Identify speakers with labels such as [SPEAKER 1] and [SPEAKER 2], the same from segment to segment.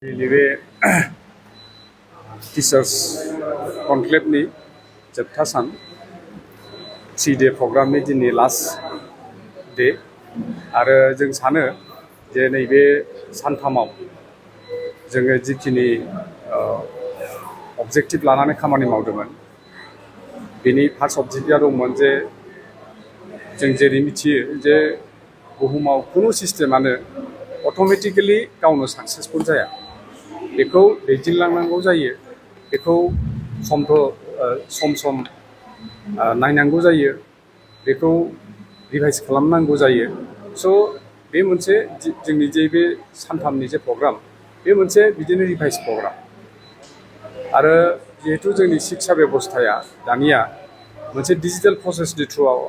[SPEAKER 1] नैबे टीचार्स कनक्लेवनि जोबथा सान 3 डे प्रग्रामनि दिनै लास्ट डे आरो जों सानो जे नैबे सानथामाव जोङो जिखिनि अबजेक्टिभ लानानै खामानि मावदोंमोन बेनि फार्स्ट अबजेक्टिभआ दंमोन जे जों जेरै मिथियो जे बुहुमाव खुनु सिस्टेमानो अट'मेटिकेलि गावनो साक्सेसफुल जाया बेखौ दैदेनलांनांगौ जायो बेखौ सम नायनांगौ जायो बेखौ रिभाइस खालामनांगौ जायो स' बे मोनसे जोंनि जे बे सानथामनि जे प्रग्राम बे मोनसे बिदिनो रिभाइस प्रग्राम आरो जिहेतु जोंनि शिक्षा बेबस्थाया दानिया मोनसे डिजिटेल प्रसेसनि थ्रुआव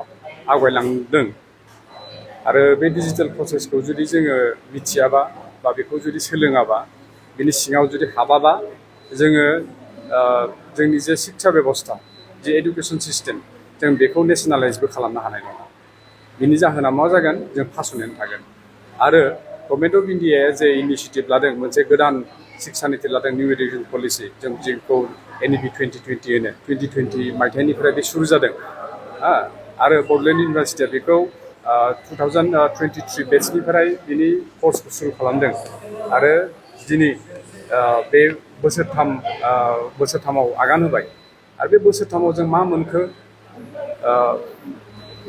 [SPEAKER 1] आवगायलांदों आरो बे डिजिटेल प्रसेसखौ जुदि जोङो मिथियाबा बा बेखौ जुदि सोलोङाबा बिनि सिङाव जुदि हाबाबा जोङो जोंनि जे शिक्षा बेबस्था जे एडुकेसन सिस्टेम जों बेखौ नेसनेलाइजबो खालामनो हानाय नङा बिनि जाहोना मा जागोन जों फासयनानै थागोन आरो गभर्नमेन्ट अफ इन्डियाया जे इनिसिएटिभ लादों मोनसे गोदान शिक्षा नीति लादों निउ एडुकेसन पलिसि जों जेखौ NEP-2020 होनो 2020 मायथाइनिफ्राय बे सुरु जादों आरो बड'लेण्ड इउनिभारसिटिया बेखौ 2023 बेचनिफ्राय बिनि कर्सखौ सुरु खालामदों आरो दिनै बे बोसोरथामाव आगान होबाय आरो बे बोसोरथामाव जों मा मोनखो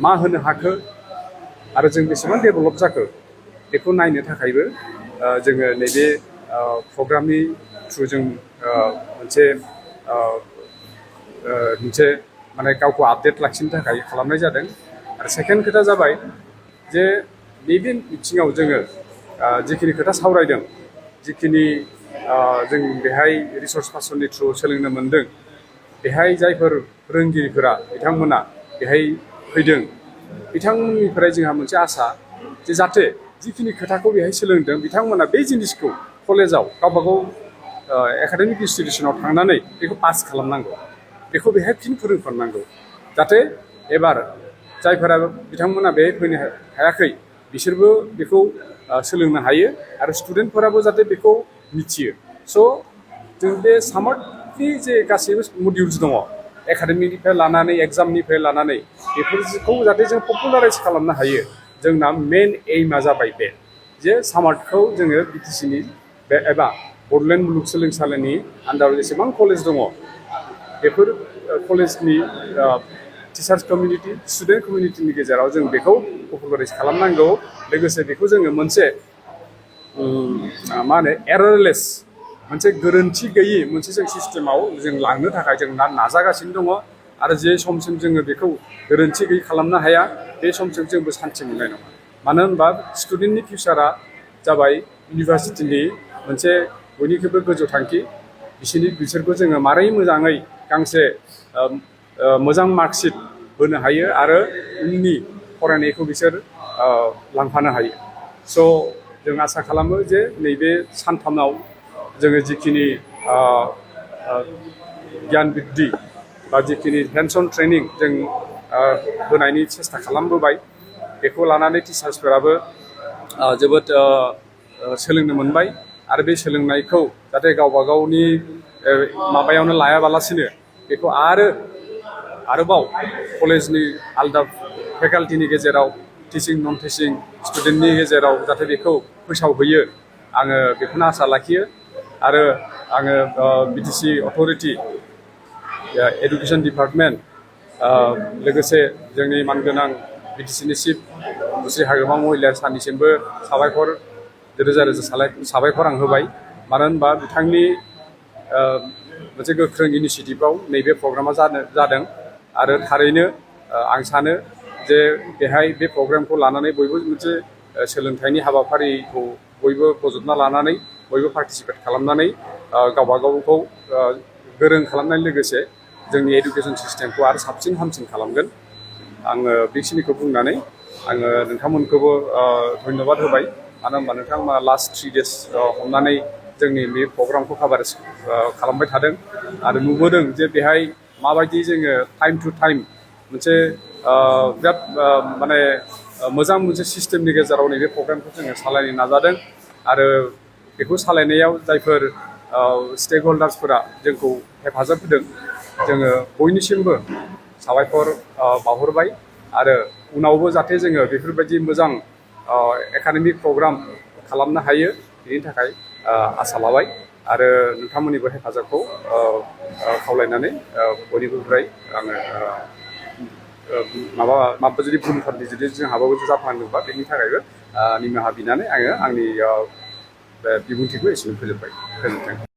[SPEAKER 1] मा होनो हाखो आरो जों बेसेबां डेभेलप जाखो बेखौ नायनो थाखायबो जोङो नैबे प्रग्रामनि थ्रु जों मोनसे माने गावखौ आपडेट लाखिनो थाखाय खालामनाय जादों आरो सेकेन्ड खोथा जाबाय जे नैबे बिथिङाव जोङो जिखिनि खोथा सावरायदों जिखिनि जों बेहाय रिसर्स पार्सननि थ्रु सोलोंनो मोन्दों बेहाय जायफोर फोरोंगिरिफोरा बिथांमोना बेहाय फैदों बिथांमोननिफ्राय जोंहा मोनसे आसा जे जाहाथे जिखिनि खोथाखौ बेहाय सोलोंदों बिथांमोना बे जिनिसखौ कलेजाव गावबागाव एकाडेमिक इनस्टिटिउसनाव थांनानै बेखौ पास खालामनांगौ बेखौ बेहाय फिन फोरोंफिननांगौ जाहाथे एबार जायफोरा बिथांमोना बेहाय फैनो हायाखै बिसोरबो बेखौ सोलोंनो हायो आरो स्टुडेन्टफोराबो जाहाथे बेखौ मिथियो स' जों बे सामारनि जे गासैबो मडिउल्स दङ एकाडेमिकनिफ्राय लानानै एग्जामनिफ्राय लानानै बेफोरखौ जाहाथे जों पपुलाराइज खालामनो हायो जोंना मेन एइमआ जाबाय बे जे सामार्टखौ जोङो बिटिसिनि एबा बड'लेण्ड मुलुगसोलोंसालिनि आन्दाराव जेसेबां कलेज दङ बेफोर कलेजनि टिचार्स कमिउनिटि स्टुडेन्ट कमिउनिटिनि गेजेराव जों बेखौ पपुलाराइज खालामनांगौ लोगोसे बेखौ जोङो मोनसे मा होनो एररलेस मोनसे गोरोन्थि गैयि मोनसे जों सिस्टेमाव जों लांनो थाखाय जों नाजागासिनो दङ आरो जे समसिम जोङो बेखौ गोरोन्थि गैयि खालामनो हाया बे समसिम जोंबो सान्थि मोननाय नङा मानो होनबा स्टुडेन्टनि फिउचारा जाबाय इउनिभारसिटिनि मोनसे बयनिख्रुइबो गोजौ थांखि बिसोरखौ जोङो मारै मोजाङै गांसे मोजां मार्कशिट होनो हायो आरो उननि फरायनायखौ बिसोर लांफानो हायो स' जों आसा खालामो जे नैबे सानथामाव जोङो जिखिनि गियान बिद्दि बा जिखिनि हेन्डस अन ट्रेनिं जों होनायनि सेस्था खालामबोबाय बेखौ लानानै टिचार्सफोराबो जोबोद सोलोंनो मोनबाय आरो बे सोलोंनायखौ जाहाथे गावबा गावनि माबायावनो लायाबालासिनो बेखौ आरोबाव कलेजनि आलदा फेकाल्टिनि गेजेराव टिचिं नन टिचिं स्टुडेन्टनि गेजेराव जाहाथे बेखौ फोसावहैयो आङो बेखौनो आसा लाखियो आरो आङो बिटिसि अथ'रिटि एडुकेसन डिपार्टमेन्ट लोगोसे जोंनि मानगोनां बिटिसिनि चिफ श्री हाग्रामा महिलार साननिसिमबो रोजा रोजा साबायखर आं होबाय मानो होनबा बिथांनि मोनसे गोख्रों इनिसिएटिभआव नैबे प्रग्रामा जादों आरो थारैनो आं सानो जे बेहाय बे प्रग्रामखौ लानानै बयबो मोनसे सोलोंथाइनि हाबाफारिखौ बयबो बजबना लानानै बयबो पार्टिसिपेट खालामनानै गावबा गावखौ गोरों खालामनाय लोगोसे जोंनि एडुकेसन सिस्टेमखौ आरो साबसिन हामसिन खालामगोन आङो बेखिनिखौ बुंनानै आङो नोंथांमोनखौबो धन्यबाद होबाय मानो होनबा नोंथांमोना लास्ट 3 days हमनानै जोंनि बे प्रग्रामखौ कभारेज खालामबाय थादों आरो नुबोदों जे बेहाय माबायदि जोङो टाइम टु टाइम मोनसे बिराद मोजां मोनसे सिस्टेमनि गेजेराव नैबे प्रग्रामखौ जोङो सालायनो नाजादों आरो बेखौ सालायनायाव जायफोर स्टेक हल्डार्सफोरा जोंखौ हेफाजाब होदों जोङो बयनिसिमबो साबायखर बावहरबाय आरो उनावबो जाहाथे जोङो बेफोरबायदि मोजां एकाडेमिक प्रग्राम खालामनो हायो बेनि थाखाय आसा लाबाय आरो नोंथांमोननिबो हेफाजाबखौ खावलायनानै बयनिफ्राय आङो माबा जुदि भुलफोरनि जुदि जोंहाबाबो जाफ्लांदोंबा बेनि थाखायबो निमाहा बिनानै आङो आंनि बिबुंथिखौ एसेनो फोजोबबाय गोजोन्थों।